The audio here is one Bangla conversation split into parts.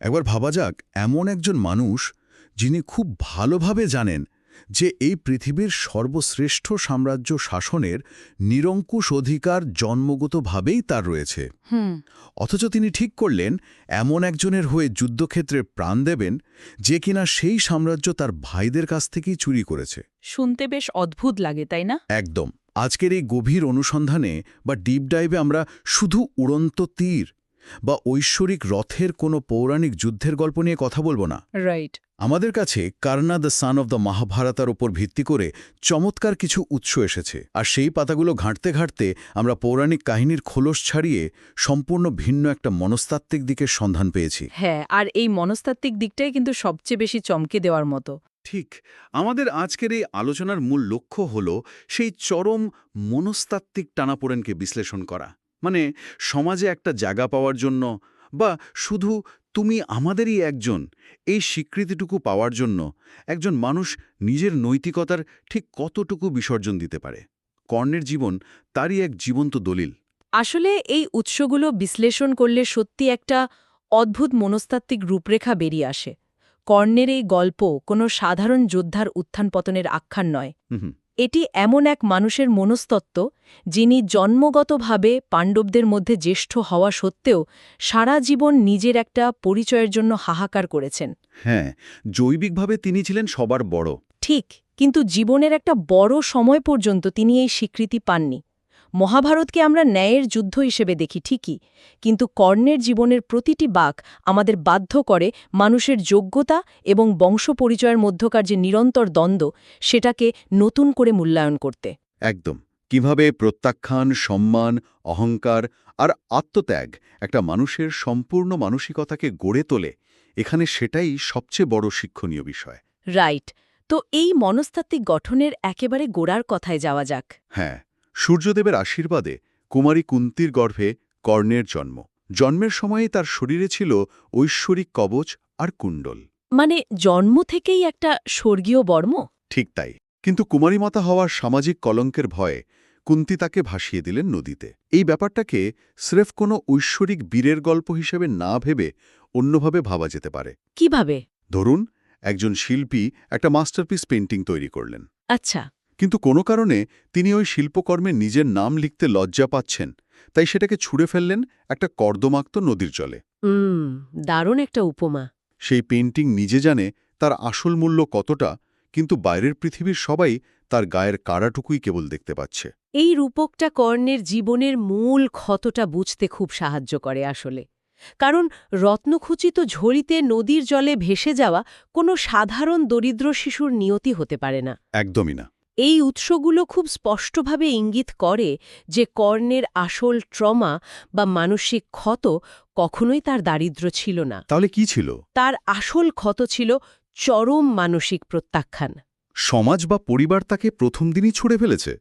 একবার ভাবা যাক, এমন একজন মানুষ যিনি খুব ভালোভাবে জানেন যে এই পৃথিবীর সর্বশ্রেষ্ঠ সাম্রাজ্য শাসনের নিরঙ্কুশ অধিকার জন্মগতভাবেই তার রয়েছে। অথচ তিনি ঠিক করলেন এমন একজনের হয়ে যুদ্ধক্ষেত্রে প্রাণ দেবেন যে কিনা সেই সাম্রাজ্য তার ভাইদের কাছ থেকেই চুরি করেছে। শুনতে বেশ অদ্ভুত লাগে, তাই না? একদম। আজকের এই গভীর অনুসন্ধানে বা ডিপ ডাইভে আমরা শুধু উড়ন্ত তীর বা ঐশ্বরিক রথের কোনো পৌরাণিক যুদ্ধের গল্প নিয়ে কথা বলবো না। রাইট। আমাদের কাছে Karna the son of the মহাভারতার উপর ভিত্তি করে চমৎকার কিছু উৎস এসেছে, আর সেই পাতাগুলো ঘাঁটতে ঘাঁটতে আমরা পৌরাণিক কাহিনীর খোলস ছাড়িয়ে সম্পূর্ণ ভিন্ন একটা মনস্তাত্ত্বিক দিকের সন্ধান পেয়েছি। হ্যাঁ, আর এই মনস্তাত্ত্বিক দিকটাই কিন্তু সবচেয়ে বেশি চমকে দেওয়ার মতো। ঠিক। আমাদের আজকের এই আলোচনার মূল লক্ষ্য হল সেই চরম মনস্তাত্ত্বিক টানাপোড়েনকে বিশ্লেষণ করা। মানে সমাজে একটা জায়গা পাওয়ার জন্য বা শুধু তুমি আমাদেরই একজন এই স্বীকৃতিটুকু পাওয়ার জন্য একজন মানুষ নিজের নৈতিকতার ঠিক কতটুকু বিসর্জন দিতে পারে। কর্ণের জীবন তারই এক জীবন্ত দলিল। আসলে এই উৎসগুলো বিশ্লেষণ করলে সত্যি একটা অদ্ভুত মনস্তাত্ত্বিক রূপরেখা বেরিয়ে আসে। কর্ণের এই গল্প কোনো সাধারণ যোদ্ধার উত্থান পতনের আখ্যান নয়। এটি এমন এক মানুষের মনস্তত্ত্ব যিনি জন্মগতভাবে পাণ্ডবদের মধ্যে জ্যেষ্ঠ হওয়া সত্ত্বেও সারা জীবন নিজের একটা পরিচয়ের জন্য হাহাকার করেছেন। হ্যাঁ, জৈবিকভাবে তিনি ছিলেন সবার বড়। ঠিক, কিন্তু জীবনের একটা বড় সময় পর্যন্ত তিনি এই স্বীকৃতি পাননি। মহাভারতকে আমরা ন্যায়ের যুদ্ধ হিসেবে দেখি ঠিকই, কিন্তু কর্ণের জীবনের প্রতিটি বাঁক আমাদের বাধ্য করে মানুষের যোগ্যতা এবং বংশ পরিচয়ের মধ্যকার যে নিরন্তর দ্বন্দ্ব, সেটাকে নতুন করে মূল্যায়ন করতে। একদম। কিভাবে প্রত্যাখ্যান, সম্মান, অহংকার আর আত্মত্যাগ একটা মানুষের সম্পূর্ণ মানসিকতাকে গড়ে তোলে, এখানে সেটাই সবচেয়ে বড় শিক্ষণীয় বিষয়। রাইট। তো এই মনস্তাত্ত্বিক গঠনের একেবারে গোড়ার কথায় যাওয়া যাক। হ্যাঁ, সূর্যদেবের আশীর্বাদে কুমারী কুন্তির গর্ভে কর্ণের জন্ম। জন্মের সময়ে তার শরীরে ছিল ঐশ্বরিক কবচ আর কুণ্ডল। মানে জন্ম থেকেই একটা স্বর্গীয় বর্ম? ঠিক তাই। কিন্তু কুমারীমাতা হওয়ার সামাজিক কলঙ্কের ভয়ে কুন্তি তাকে ভাসিয়ে দিলেন নদীতে। এই ব্যাপারটাকে স্রেফ কোনো ঐশ্বরিক বীরের গল্প হিসেবে না ভেবে অন্যভাবে ভাবা যেতে পারে। কিভাবে? ধরুন, একজন শিল্পী একটা মাস্টারপিস পেইন্টিং তৈরি করলেন। আচ্ছা। কিন্তু কোনো কারণে তিনি ওই শিল্পকর্মে নিজের নাম লিখতে লজ্জা পাচ্ছেন, তাই সেটাকে ছুঁড়ে ফেললেন একটা কর্দমাক্ত নদীর জলে। দারুণ একটা উপমা। সেই পেইন্টিং নিজে জানে তার আসল মূল্য কতটা, কিন্তু বাইরের পৃথিবীর সবাই তার গায়ের কাড়াটুকুই কেবল দেখতে পাচ্ছে। এই রূপকটা কর্ণের জীবনের মূল ক্ষতটা বুঝতে খুব সাহায্য করে আসলে। কারণ রত্নখচিত ঝরিতে নদীর জলে ভেসে যাওয়া কোনো সাধারণ দরিদ্র শিশুর নিয়তি হতে পারে না। একদমই না। এই উৎসগুলো খুব স্পষ্টভাবে ইঙ্গিত করে যে কর্ণের আসল ট্রমা বা মানসিক ক্ষত কখনোই তার দারিদ্র্য ছিল না। তাহলে কি ছিল? তার আসল ক্ষত ছিল চরম মানসিক প্রত্যাখ্যান। সমাজ বা পরিবার তাকে প্রথম দিনই ছুঁড়ে ফেলেছে।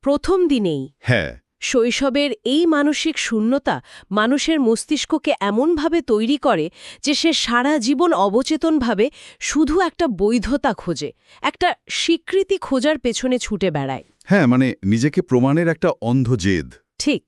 প্রথম দিনেই। হ্যাঁ। শৈশবের এই মানসিক শূন্যতা মানুষের মস্তিষ্ককে এমনভাবে তৈরি করে যে সে সারা জীবন অবচেতনভাবে শুধু একটা বৈধতা খোঁজে, একটা স্বীকৃতি খোঁজার পেছনে ছুটে বেড়ায়। হ্যাঁ, মানে নিজেকে প্রমাণের একটা অন্ধ জেদ। ঠিক।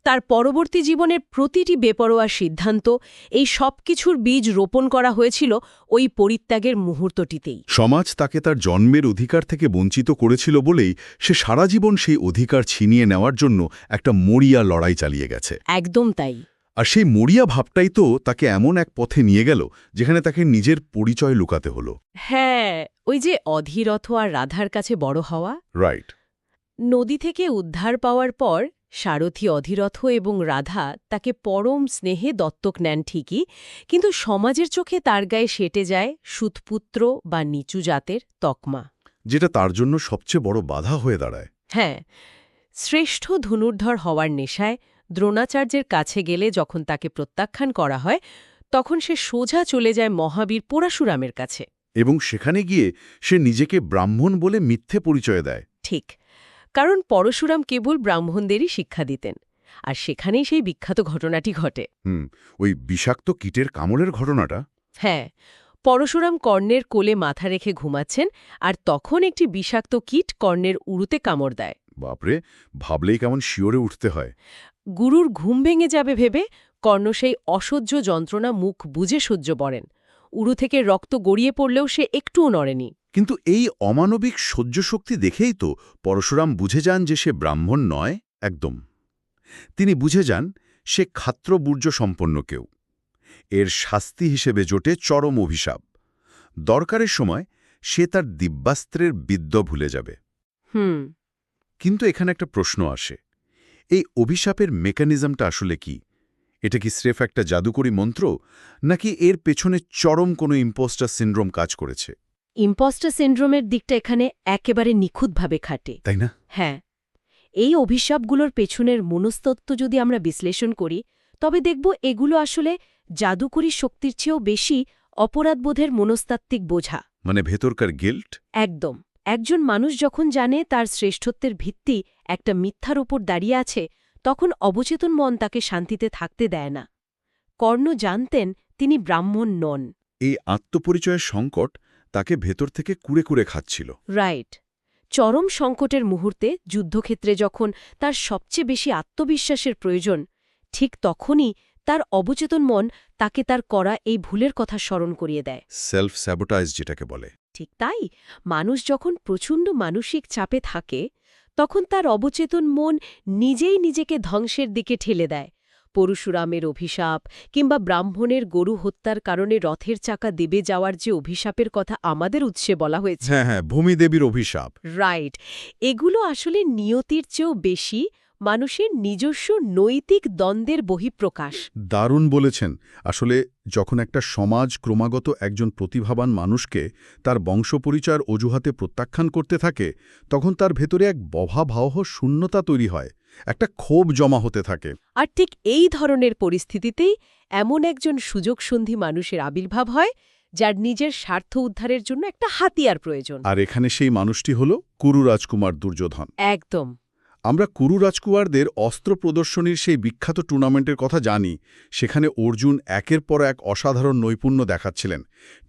তার পরবর্তী জীবনের প্রতিটি বেপরোয়া সিদ্ধান্ত, এই সব কিছুর বীজ রোপণ করা হয়েছিল ওই পরিত্যাগের মুহূর্তটিতেই। সমাজ তাকে তার জন্মের অধিকার থেকে বঞ্চিত করেছিল বলেই সে সারা জীবন সেই অধিকার ছিনিয়ে নেওয়ার জন্য একটা মরিয়া লড়াই চালিয়ে গেছে। একদম তাই। আর সেই মরিয়া ভাবটাই তো তাকে এমন এক পথে নিয়ে গেল যেখানে তাকে নিজের পরিচয় লুকাতে হলো। হ্যাঁ, ওই যে অধীরথ আর রাধার কাছে বড় হওয়া। রাইট। নদী থেকে উদ্ধার পাওয়ার পর সারথী অধীরথ এবং রাধা তাকে পরম স্নেহে দত্তক নেন ঠিকই, কিন্তু সমাজের চোখে তার গায়ে সেটে যায় সুতপুত্র বা নিচু জাতের তকমা, যেটা তার জন্য সবচেয়ে বড় বাধা হয়ে দাঁড়ায়। হ্যাঁ, শ্রেষ্ঠ ধনুর্ধর হওয়ার নেশায় দ্রোণাচার্যের কাছে গেলে যখন তাকে প্রত্যাখ্যান করা হয়, তখন সে সোজা চলে যায় মহাবীর পরশুরামের কাছে। এবং সেখানে গিয়ে সে নিজেকে ব্রাহ্মণ বলে মিথ্যে পরিচয় দেয়। ঠিক, কারণ পরশুরাম কেবল ব্রাহ্মণদেরই শিক্ষা দিতেন, আর সেখানেই সেই বিখ্যাত ঘটনাটি ঘটে। ওই বিষাক্ত কীটের কামড়ের ঘটনাটা। হ্যাঁ, পরশুরাম কর্ণের কোলে মাথা রেখে ঘুমাচ্ছেন, আর তখন একটি বিষাক্ত কীট কর্ণের উরুতে কামড় দেয়। বাপরে, ভাবলেই কেমন শিওরে উঠতে হয়। গুরুর ঘুম ভেঙে যাবে ভেবে কর্ণ সেই অসহ্য যন্ত্রণা মুখ বুজে সহ্য করেন। উরু থেকে রক্ত গড়িয়ে পড়লেও সে একটুও নড়েনি। কিন্তু এই অমানবিক সহ্যশক্তি দেখেই তো পরশুরাম বুঝে যান যে সে ব্রাহ্মণ নয় একদম। তিনি বুঝে যান সে ক্ষাত্রবূর্জ সম্পন্ন কেউ। এর শাস্তি হিসেবে জোটে চরম অভিশাপ। দরকারের সময় সে তার দিব্যাস্ত্রের বিদ্য ভুলে যাবে। হুম। কিন্তু এখানে একটা প্রশ্ন আসে, এই অভিশাপের মেকানিজমটা আসলে কি? এটা কি স্রেফ একটা জাদুকরী মন্ত্র, নাকি এর পেছনে চরম কোনো ইম্পোস্টার সিন্ড্রোম কাজ করেছে? ইম্পস্টার সিন্ড্রোমের দিকটা এখানে একেবারে নিখুঁতভাবে খাটে। তাই না? হ্যাঁ, এই অভিশাপগুলোর পেছনের মনস্তত্ত্ব যদি আমরা বিশ্লেষণ করি, তবে দেখব এগুলো আসলে জাদুকরী শক্তির চেয়েও বেশি অপরাধবোধের মনস্তাত্ত্বিক বোঝা। মানে ভেতরকার গিল্ট? একদম। একজন মানুষ যখন জানে তার শ্রেষ্ঠত্বের ভিত্তি একটা মিথ্যার উপর দাঁড়িয়ে আছে, তখন অবচেতন মন তাকে শান্তিতে থাকতে দেয় না। কর্ণ জানতেন তিনি ব্রাহ্মণ নন। এই আত্মপরিচয়ের সংকট তাকে ভেতর থেকে কুড়ে কুড়ে খাচ্ছিল। রাইট। চরম সংকটের মুহূর্তে যুদ্ধক্ষেত্রে যখন তার সবচেয়ে বেশি আত্মবিশ্বাসের প্রয়োজন, ঠিক তখনই তার অবচেতন মন তাকে তার করা এই ভুলের কথা স্মরণ করিয়ে দেয়। সেলফ স্যাবোটাইজ যেটাকে বলে। ঠিক তাই, মানুষ যখন প্রচণ্ড মানসিক চাপে থাকে, তখন তার অবচেতন মন নিজেই নিজেকে ধ্বংসের দিকে ঠেলে দেয়। পরশুরামের অভিশাপ কিংবা ব্রাহ্মণের গরু হত্যার কারণে রথের চাকা দেবে যাওয়ার যে অভিশাপের কথা আমাদের উৎসে বলা হয়েছে, হ্যাঁ, ভূমিদেবীর অভিশাপ। রাইট, এগুলো আসলে নিয়তির চেয়েও বেশি মানুষের নিজস্ব নৈতিক দ্বন্দ্বের বহিঃপ্রকাশ। দারুণ বলেছেন। আসলে যখন একটা সমাজ ক্রমাগত একজন প্রতিভাবান মানুষকে তার বংশপরিচয়ের অজুহাতে প্রত্যাখ্যান করতে থাকে, তখন তার ভেতরে এক বভাবাহ শূন্যতা তৈরি হয়, একটা ক্ষোভ জমা হতে থাকে। আর ঠিক এই ধরনের পরিস্থিতিতেই এমন একজন সুযোগসন্ধী মানুষের আবির্ভাব হয়, যার নিজের স্বার্থ উদ্ধারের জন্য একটা হাতিয়ার প্রয়োজন। আর এখানে সেই মানুষটি হল কুরু রাজকুমার দুর্যোধন। একদম। আমরা কুরু রাজকুমারদের অস্ত্র প্রদর্শনীর সেই বিখ্যাত টুর্নামেন্টের কথা জানি। সেখানে অর্জুন একের পর এক অসাধারণ নৈপুণ্য দেখাচ্ছিলেন।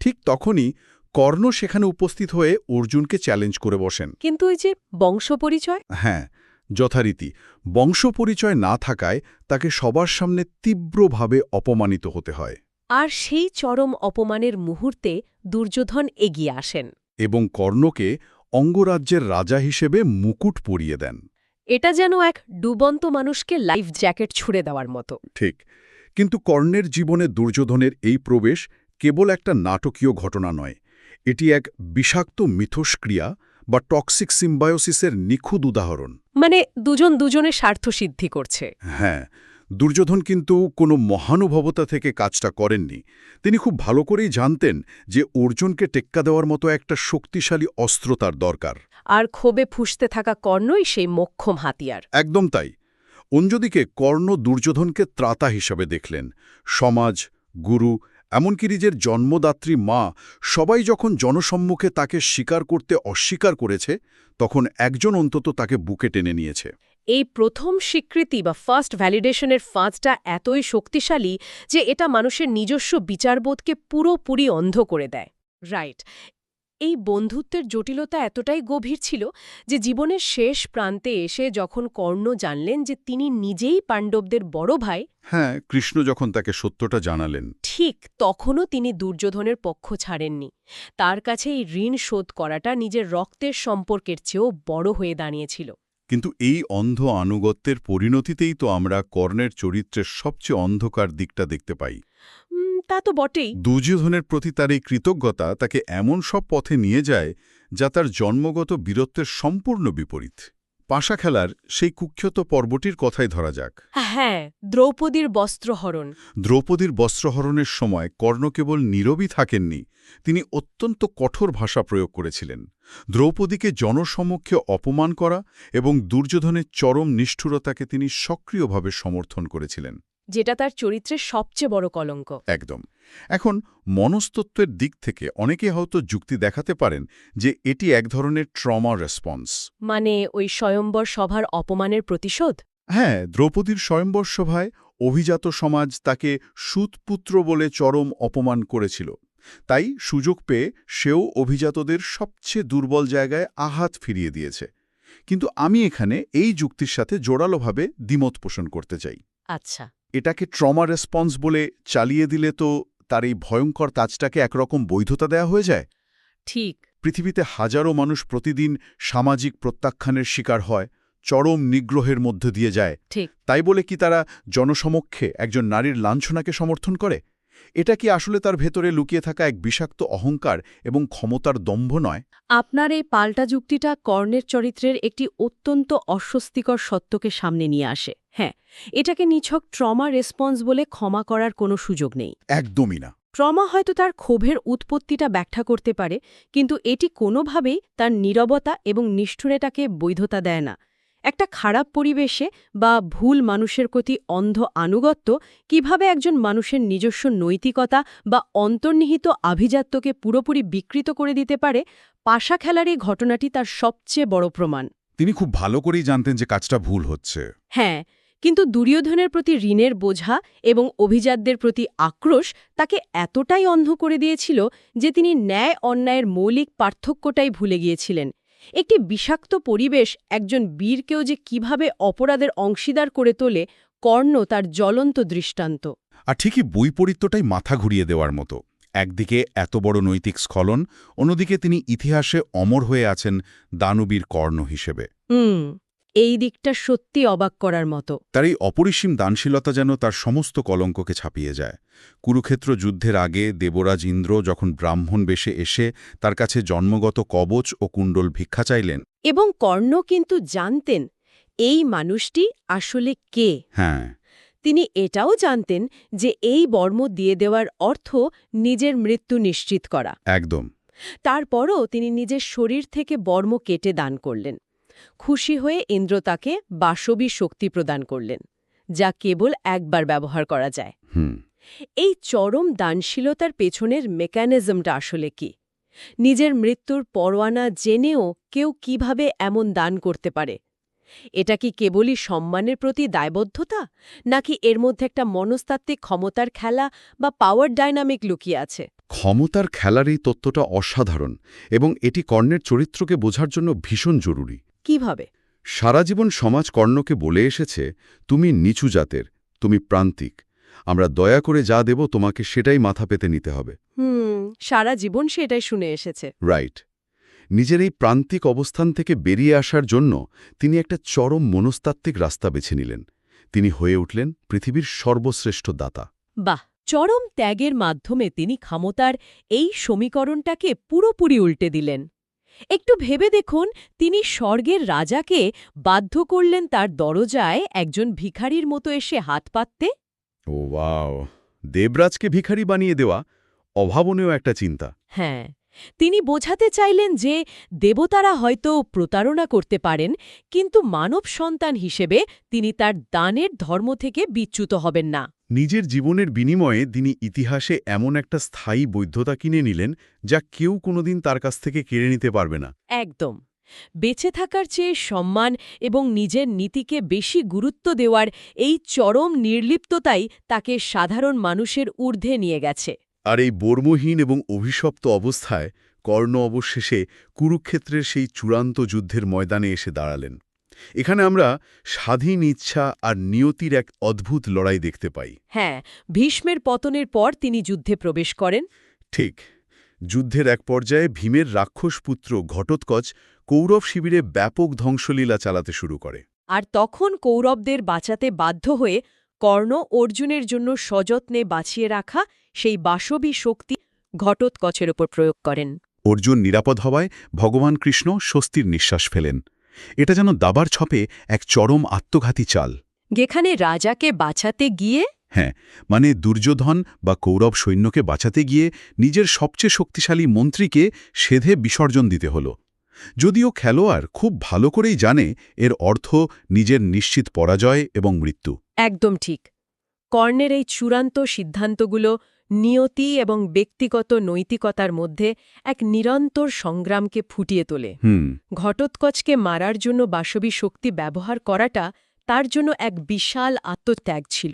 ঠিক তখনই কর্ণ সেখানে উপস্থিত হয়ে অর্জুনকে চ্যালেঞ্জ করে বসেন। কিন্তু ওই যে বংশপরিচয়, হ্যাঁ, যথারীতি বংশপরিচয় না থাকায় তাকে সবার সামনে তীব্রভাবে অপমানিত হতে হয়। আর সেই চরম অপমানের মুহূর্তে দুর্যোধন এগিয়ে আসেন। এবং কর্ণকে অঙ্গরাজ্যের রাজা হিসেবে মুকুট পরিয়ে দেন। এটা যেন এক ডুবন্ত মানুষকে লাইফ জ্যাকেট ছুড়ে দেওয়ার মতো। ঠিক। কিন্তু কর্ণের জীবনে দুর্যোধনের এই প্রবেশ কেবল একটা নাটকীয় ঘটনা নয়, এটি এক বিষাক্ত মিথস্ক্রিয়া বা টক্সিক সিম্বায়োসিসের নিখুঁত উদাহরণ। মানে দুজন দুজনের স্বার্থ সিদ্ধি করছে। হ্যাঁ, দুর্যোধন কিন্তু কোনো মহানুভবতা থেকে কাজটা করেননি। তিনি খুব ভালো করেই জানতেন যে অর্জুনকে টেক্কা দেওয়ার মতো একটা শক্তিশালী অস্ত্র তার দরকার। আর ক্ষোভে ফুঁসতে থাকা কর্ণই সেই মোক্ষম হাতিয়ার। একদম তাই। অন্যদিকে কর্ণ দুর্যোধনকে ত্রাতা হিসাবে দেখলেন। সমাজ, গুরু, এমনকি নিজের জন্মদাত্রী মা সবাই যখন জনসম্মুখে তাকে স্বীকার করতে অস্বীকার করেছে, তখন একজন অন্তত তাকে বুকে টেনে নিয়েছে। এই প্রথম স্বীকৃতি বা ফার্স্ট ভ্যালিডেশনের ফাঁজটা এতই শক্তিশালী যে এটা মানুষের নিজস্ব বিচারবোধকে পুরোপুরি অন্ধ করে দেয়। রাইট। এই বন্ধুত্বের জটিলতা এতটাই গভীর ছিল যে জীবনের শেষ প্রান্তে এসে যখন কর্ণ জানলেন যে তিনি নিজেই পাণ্ডবদের বড় ভাই, হ্যাঁ, কৃষ্ণ যখন তাকে সত্যটা জানালেন, ঠিক তখনও তিনি দুর্যোধনের পক্ষ ছাড়েননি। তার কাছে এই ঋণ শোধ করাটা নিজের রক্তের সম্পর্কের চেয়েও বড় হয়ে দাঁড়িয়েছিল। কিন্তু এই অন্ধ আনুগত্যের পরিণতিতেই তো আমরা কর্ণের চরিত্রের সবচেয়ে অন্ধকার দিকটা দেখতে পাই। তা তো বটেই। দুর্যোধনের প্রতি তার এই কৃতজ্ঞতা তাকে এমন সব পথে নিয়ে যায় যা তার জন্মগত বীরত্বের সম্পূর্ণ বিপরীত। পাশা খেলার সেই কুখ্যাত পর্বটির কথাই ধরা যাক। হ্যাঁ, দ্রৌপদীর বস্ত্রহরণ। দ্রৌপদীর বস্ত্রহরণের সময় কর্ণ কেবল নীরবই থাকেননি, তিনি অত্যন্ত কঠোর ভাষা প্রয়োগ করেছিলেন। দ্রৌপদীকে জনসমক্ষে অপমান করা এবং দুর্যোধনের চরম নিষ্ঠুরতাকে তিনি সক্রিয়ভাবে সমর্থন করেছিলেন, যেটা তার চরিত্রের সবচেয়ে বড় কলঙ্ক। একদম। এখন মনস্তত্ত্বের দিক থেকে অনেকে হয়তো যুক্তি দেখাতে পারেন যে এটি এক ধরনের ট্রমা রেসপন্স। মানে ওই স্বয়ম্বর সভার অপমানের প্রতিশোধ। হ্যাঁ, দ্রৌপদীর স্বয়ম্বর সভায় অভিজাত সমাজ তাকে সুতপুত্র বলে চরম অপমান করেছিল। তাই সুযোগ পেয়ে সেও অভিজাতদের সবচেয়ে দুর্বল জায়গায় আঘাত ফিরিয়ে দিয়েছে। কিন্তু আমি এখানে এই যুক্তির সাথে জোরালোভাবে দ্বিমত পোষণ করতে চাই। আচ্ছা। এটাকে ট্রমা রেসপন্স বলে চালিয়ে দিলে তো তার এই ভয়ঙ্কর কাজটাকে একরকম বৈধতা দেয়া হয়ে যায়। ঠিক। পৃথিবীতে হাজারো মানুষ প্রতিদিন সামাজিক প্রত্যাখ্যানের শিকার হয়, চরম নিগ্রহের মধ্য দিয়ে যায়। ঠিক। তাই বলে কি তারা জনসমক্ষে একজন নারীর লাঞ্ছনাকে সমর্থন করে? এটা কি আসলে তার ভেতরে লুকিয়ে থাকা এক বিষাক্ত অহংকার এবং ক্ষমতার দম্ভ নয়? আপনার এই পাল্টা যুক্তিটা কর্ণের চরিত্রের একটি অত্যন্ত অস্বস্তিকর সত্যকে সামনে নিয়ে আসে। হ্যাঁ, এটাকে নিছক ট্রমা রেসপন্স বলে ক্ষমা করার কোনো সুযোগ নেই। একদমই না। ট্রমা হয়তো তার ক্ষোভের উৎপত্তিটা ব্যাখ্যা করতে পারে, কিন্তু এটি কোনোভাবেই তার নীরবতা এবং নিষ্ঠুরতাকে বৈধতা দেয় না। একটা খারাপ পরিবেশে বা ভুল মানুষের প্রতি অন্ধ আনুগত্য কিভাবে একজন মানুষের নিজস্ব নৈতিকতা বা অন্তর্নিহিত আভিজাত্যকে পুরোপুরি বিকৃত করে দিতে পারে, পাশা খেলার এই ঘটনাটি তার সবচেয়ে বড় প্রমাণ। তিনি খুব ভালো করেই জানতেন যে কাজটা ভুল হচ্ছে। হ্যাঁ, কিন্তু দুর্যোধনের প্রতি ঋণের বোঝা এবং অভিজাতদের প্রতি আক্রোশ তাকে এতটাই অন্ধ করে দিয়েছিল যে তিনি ন্যায় অন্যায়ের মৌলিক পার্থক্যটাই ভুলে গিয়েছিলেন। একটি বিষাক্ত পরিবেশ একজন বীরকেও যে কিভাবে অপরাধের অংশীদার করে তোলে, কর্ণ তার জ্বলন্ত দৃষ্টান্ত। আর ঠিকই বৈপরীত্যটাই মাথা ঘুরিয়ে দেওয়ার মতো। একদিকে এত বড় নৈতিক স্খলন, অন্যদিকে তিনি ইতিহাসে অমর হয়ে আছেন দানবীর কর্ণ হিসেবে। এই দিকটা সত্যি অবাক করার মতো। তার এই অপরিসীম দানশীলতা যেন তার সমস্ত কলঙ্ককে ছাপিয়ে যায়। কুরুক্ষেত্র যুদ্ধের আগে দেবরাজ ইন্দ্র যখন ব্রাহ্মণ বেশে এসে তার কাছে জন্মগত কবচ ও কুণ্ডল ভিক্ষা চাইলেন, এবং কর্ণ কিন্তু জানতেন এই মানুষটি আসলে কে। হ্যাঁ, তিনি এটাও জানতেন যে এই বর্ম দিয়ে দেওয়ার অর্থ নিজের মৃত্যু নিশ্চিত করা। একদম। তারপরও তিনি নিজের শরীর থেকে বর্ম কেটে দান করলেন। খুশি হয়ে ইন্দ্র তাকে বাসবী শক্তি প্রদান করলেন, যা কেবল একবার ব্যবহার করা যায়। এই চরম দানশীলতার পেছনের মেকানিজমটা আসলে কি? নিজের মৃত্যুর পরোয়ানা জেনেও কেউ কিভাবে এমন দান করতে পারে? এটা কি কেবলই সম্মানের প্রতি দায়বদ্ধতা, নাকি এর মধ্যে একটা মনস্তাত্ত্বিক ক্ষমতার খেলা বা পাওয়ার ডাইনামিক লুকিয়ে আছে? ক্ষমতার খেলার এই তত্ত্বটা অসাধারণ এবং এটি কর্ণের চরিত্রকে বোঝার জন্য ভীষণ জরুরি। কিভাবে? সারা জীবন সমাজ কর্ণকে বলে এসেছে, তুমি নিচু জাতের, তুমি প্রান্তিক, আমরা দয়া করে যা দেব তোমাকে সেটাই মাথা পেতে নিতে হবে। সারা জীবন সে এটাই শুনে এসেছে। রাইট। নিজের এই প্রান্তিক অবস্থান থেকে বেরিয়ে আসার জন্য তিনি একটা চরম মনস্তাত্ত্বিক রাস্তা বেছে নিলেন। তিনি হয়ে উঠলেন পৃথিবীর সর্বশ্রেষ্ঠ দাতা। বাহ! চরম ত্যাগের মাধ্যমে তিনি ক্ষমতার এই সমীকরণটাকে পুরোপুরি উল্টে দিলেন। একটু ভেবে দেখুন, তিনি স্বর্গের রাজাকে বাধ্য করলেন তার দরজায় একজন ভিখারির মতো এসে হাত পাততে। ও ওয়াও! দেবরাজকে ভিখারি বানিয়ে দেওয়া অভাবনীয় একটা চিন্তা। হ্যাঁ, তিনি বোঝাতে চাইলেন যে দেবতারা হয়তো প্রতারণা করতে পারেন, কিন্তু মানব সন্তান হিসেবে তিনি তার দানের ধর্ম থেকে বিচ্যুত হবেন না। নিজের জীবনের বিনিময়ে তিনি ইতিহাসে এমন একটা স্থায়ী বৈধতা কিনে নিলেন যা কেউ কোনোদিন তার কাছ থেকে কেড়ে নিতে পারবে না। একদম। বেঁচে থাকার চেয়ে সম্মান এবং নিজের নীতিকে বেশি গুরুত্ব দেওয়ার এই চরম নির্লিপ্ততাই তাকে সাধারণ মানুষের ঊর্ধ্বে নিয়ে গেছে। আর এই বর্মহীন এবং অভিশপ্ত অবস্থায় কর্ণ অবশেষে কুরুক্ষেত্রের সেই চূড়ান্ত যুদ্ধের ময়দানে এসে দাঁড়ালেন। এখানে আমরা স্বাধীন ইচ্ছা আর নিয়তির এক অদ্ভুত লড়াই দেখতে পাই। হ্যাঁ, ভীষ্মের পতনের পর তিনি যুদ্ধে প্রবেশ করেন। ঠিক। যুদ্ধের এক পর্যায়ে ভীমের রাক্ষস পুত্র ঘটোৎকচ কৌরব শিবিরে ব্যাপক ধ্বংসলীলা চালাতে শুরু করে। আর তখন কৌরবদের বাঁচাতে বাধ্য হয়ে কর্ণ অর্জুনের জন্য সযত্নে বাঁচিয়ে রাখা সেই বাসবী শক্তি ঘটোৎকচের ওপর প্রয়োগ করেন। অর্জুন নিরাপদ হওয়ায় ভগবান কৃষ্ণ স্বস্তির নিঃশ্বাস ফেলেন। এটা যেন দাবার ছপে এক চরম আত্মঘাতী চাল। যেখানে রাজাকে বাঁচাতে গিয়ে, হ্যাঁ, মানে দুর্যোধন বা কৌরব সৈন্যকে বাঁচাতে গিয়ে নিজের সবচেয়ে শক্তিশালী মন্ত্রীকে সেধে বিসর্জন দিতে হল। যদিও খেলোয়াড় খুব ভালো করেই জানে এর অর্থ নিজের নিশ্চিত পরাজয় এবং মৃত্যু। একদম ঠিক। কর্ণের এই চূড়ান্ত সিদ্ধান্তগুলো নিয়তি এবং ব্যক্তিগত নৈতিকতার মধ্যে এক নিরন্তর সংগ্রামকে ফুটিয়ে তোলে। ঘটোৎকচকে মারার জন্য বাসবী শক্তি ব্যবহার করাটা তার জন্য এক বিশাল আত্মত্যাগ ছিল।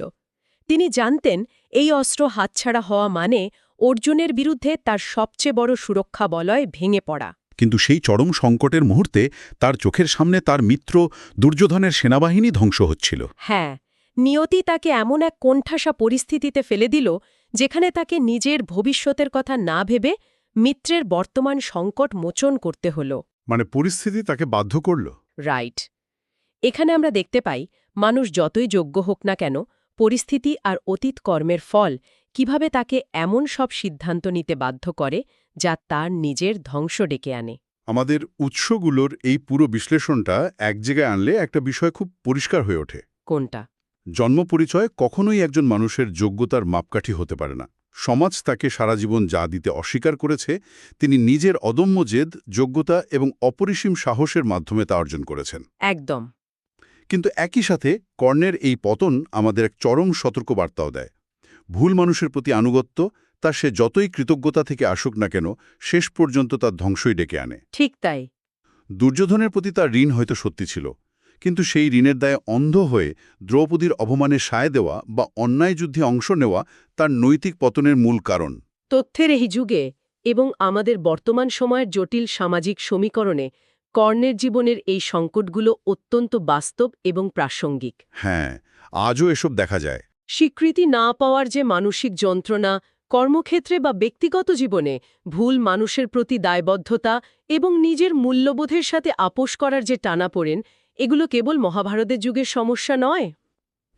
তিনি জানতেন এই অস্ত্র হাতছাড়া হওয়া মানে অর্জুনের বিরুদ্ধে তার সবচেয়ে বড় সুরক্ষা বলয় ভেঙে পড়া। কিন্তু সেই চরম সংকটের মুহূর্তে তার চোখের সামনে তার মিত্র দুর্যোধনের সেনাবাহিনী ধ্বংস হচ্ছিল। হ্যাঁ, নিয়তি তাকে এমন এক কোণঠাসা পরিস্থিতিতে ফেলে দিল যেখানে তাকে নিজের ভবিষ্যতের কথা না ভেবে মিত্রের বর্তমান সংকট মোচন করতে হল। মানে পরিস্থিতি তাকে বাধ্য করল। রাইট। এখানে আমরা দেখতে পাই মানুষ যতই যোগ্য হোক না কেন, পরিস্থিতি আর অতীত কর্মের ফল কিভাবে তাকে এমন সব সিদ্ধান্ত নিতে বাধ্য করে যা তার নিজের ধ্বংস ডেকে আনে। আমাদের উৎসগুলোর এই পুরো বিশ্লেষণটা এক জায়গায় আনলে একটা বিষয় খুব পরিষ্কার হয়ে ওঠে। কোনটা? জন্ম পরিচয় কখনোই একজন মানুষের যোগ্যতার মাপকাঠি হতে পারে না। সমাজ তাকে সারা জীবন যা দিতে অস্বীকার করেছে, তিনি নিজের অদম্য জেদ, যোগ্যতা এবং অপরিসীম সাহসের মাধ্যমে তা অর্জন করেছেন। একদম। কিন্তু একই সাথে কর্ণের এই পতন আমাদের এক চরম সতর্কবার্তাও দেয়। ভুল মানুষের প্রতি আনুগত্য, তা সে যতই কৃতজ্ঞতা থেকে আসুক না কেন, শেষ পর্যন্ত তার ধ্বংসই ডেকে আনে। ঠিক তাই। দুর্যোধনের প্রতি তার ঋণ হয়তো সত্যি ছিল, কিন্তু সেই ঋণের দায়ে অন্ধ হয়ে দ্রৌপদীর অপমানে সায় দেওয়া বা অন্যায় যুদ্ধে অংশ নেওয়া তার নৈতিক পতনের মূল কারণ। তথ্যের এই যুগে এবং আমাদের বর্তমান সময়ের জটিল সামাজিক সমীকরণে কর্ণের জীবনের এই সংকটগুলো অত্যন্ত বাস্তব এবং প্রাসঙ্গিক। হ্যাঁ, আজও এসব দেখা যায়। স্বীকৃতি না পাওয়ার যে মানসিক যন্ত্রণা, কর্মক্ষেত্রে বা ব্যক্তিগত জীবনে ভুল মানুষের প্রতি দায়বদ্ধতা এবং নিজের মূল্যবোধের সাথে আপোস করার যে টানাপোড়েন, এগুলো কেবল মহাভারতের যুগের সমস্যা নয়।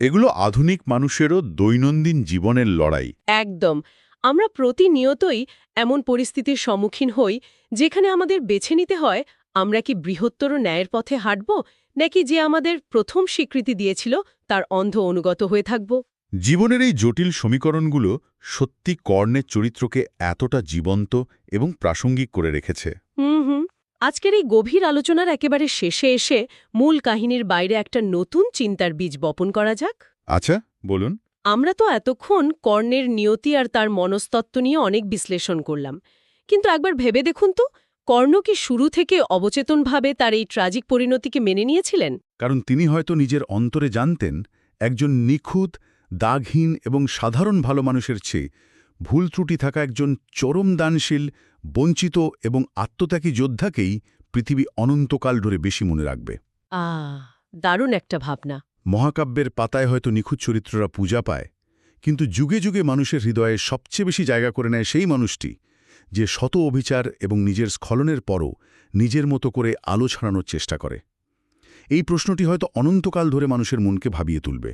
এগুলো আধুনিক মানুষেরও দৈনন্দিন জীবনের লড়াই। একদম। আমরা প্রতিনিয়তই এমন পরিস্থিতির সম্মুখীন হই যেখানে আমাদের বেছে নিতে হয় আমরা কি বৃহত্তর ন্যায়ের পথে হাঁটব, নাকি যে আমাদের প্রথম স্বীকৃতি দিয়েছিল তার অন্ধ অনুগত হয়ে থাকব। জীবনের এই জটিল সমীকরণগুলো সত্যি কর্ণের চরিত্রকে এতটা জীবন্ত এবং প্রাসঙ্গিক করে রেখেছে। হুম। আজকের এই গভীর আলোচনার একেবারে শেষে এসে মূল কাহিনীর বাইরে একটা নতুন চিন্তার বীজ বপন করা যাক। আচ্ছা, বলুন। আমরা তো এতক্ষণ কর্ণের নিয়তি আর তার মনস্তত্ত্ব নিয়ে অনেক বিশ্লেষণ করলাম, কিন্তু একবার ভেবে দেখুন তো, কর্ণ কি শুরু থেকে অবচেতনভাবে তার এই ট্র্যাজিক পরিণতিকে মেনে নিয়েছিলেন? কারণ তিনি হয়তো নিজের অন্তরে জানতেন, একজন নিখুঁত, দাগহীন এবং সাধারণ ভালো মানুষের চেয়ে ভুল ত্রুটি থাকা একজন চরম দানশীল, বঞ্চিত এবং আত্মত্যাগী যোদ্ধাকেই পৃথিবী অনন্তকাল ধরে বেশি মনে রাখবে। দারুণ একটা ভাবনা। মহাকাব্যের পাতায় হয়তো নিখুঁত চরিত্ররা পূজা পায়, কিন্তু যুগে যুগে মানুষের হৃদয়ে সবচেয়ে বেশি জায়গা করে নেয় সেই মানুষটি, যে শত অবিচার এবং নিজের স্খলনের পরও নিজের মতো করে আলো ছড়ানোর চেষ্টা করে। এই প্রশ্নটি হয়তো অনন্তকাল ধরে মানুষের মনকে ভাবিয়ে তুলবে।